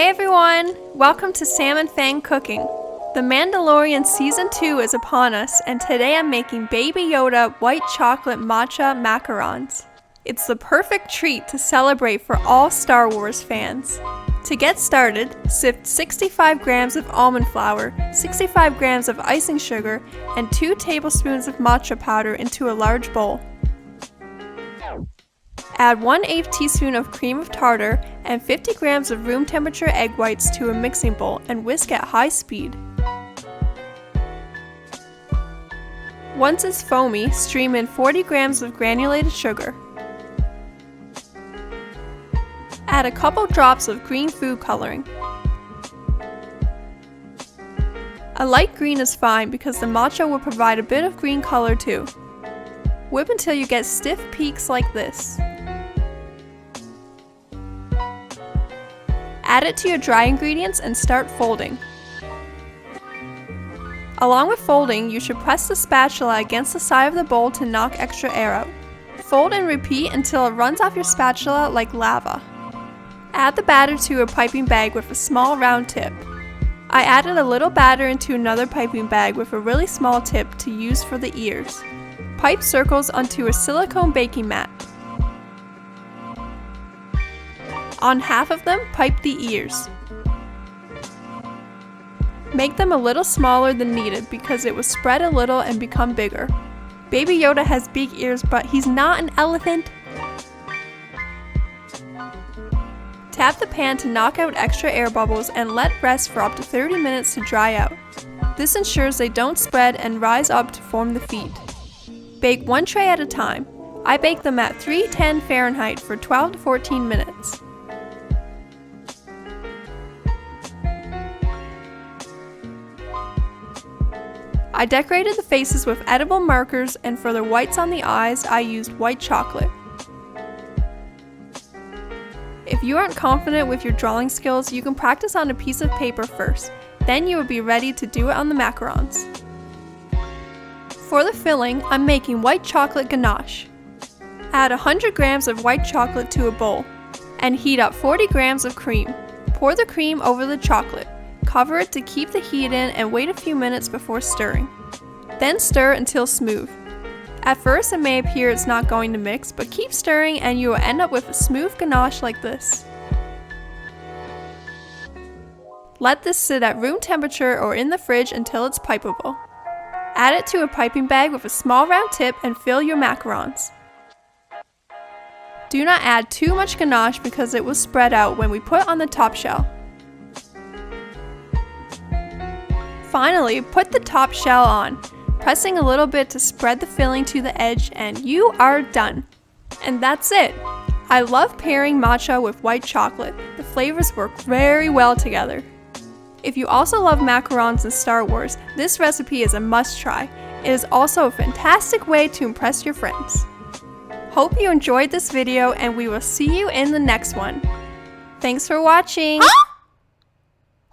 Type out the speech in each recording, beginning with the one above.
Hey everyone! Welcome to Sam and Fang Cooking. The Mandalorian Season 2 is upon us, and today I'm making Baby Yoda white chocolate matcha macarons. It's the perfect treat to celebrate for all Star Wars fans. To get started, sift 65 grams of almond flour, 65 grams of icing sugar, and 2 tablespoons of matcha powder into a large bowl. Add 1/8 teaspoon of cream of tartar and 50 grams of room temperature egg whites to a mixing bowl and whisk at high speed. Once it's foamy, stream in 40 grams of granulated sugar. Add a couple drops of green food coloring. A light green is fine because the matcha will provide a bit of green color too. Whip until you get stiff peaks like this. Add it to your dry ingredients and start folding. Along with folding, you should press the spatula against the side of the bowl to knock extra air out. Fold and repeat until it runs off your spatula like lava. Add the batter to a piping bag with a small round tip. I added a little batter into another piping bag with a really small tip to use for the ears. Pipe circles onto a silicone baking mat. On half of them, pipe the ears. Make them a little smaller than needed because it will spread a little and become bigger. Baby Yoda has big ears, but he's not an elephant. Tap the pan to knock out extra air bubbles and let rest for up to 30 minutes to dry out. This ensures they don't spread and rise up to form the feet. Bake one tray at a time. I bake them at 310 Fahrenheit for 12 to 14 minutes. I decorated the faces with edible markers, and for the whites on the eyes, I used white chocolate. If you aren't confident with your drawing skills, you can practice on a piece of paper first. Then you will be ready to do it on the macarons. For the filling, I'm making white chocolate ganache. Add 100 grams of white chocolate to a bowl, and heat up 40 grams of cream. Pour the cream over the chocolate. Cover it to keep the heat in and wait a few minutes before stirring. Then stir until smooth. At first it may appear it's not going to mix, but keep stirring and you will end up with a smooth ganache like this. Let this sit at room temperature or in the fridge until it's pipeable. Add it to a piping bag with a small round tip and fill your macarons. Do not add too much ganache because it will spread out when we put on the top shell. Finally, put the top shell on, pressing a little bit to spread the filling to the edge, and you are done. And that's it! I love pairing matcha with white chocolate. The flavors work very well together. If you also love macarons and Star Wars, this recipe is a must-try. It is also a fantastic way to impress your friends. Hope you enjoyed this video, and we will see you in the next one. Thanks for watching! Huh?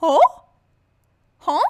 Oh? Huh?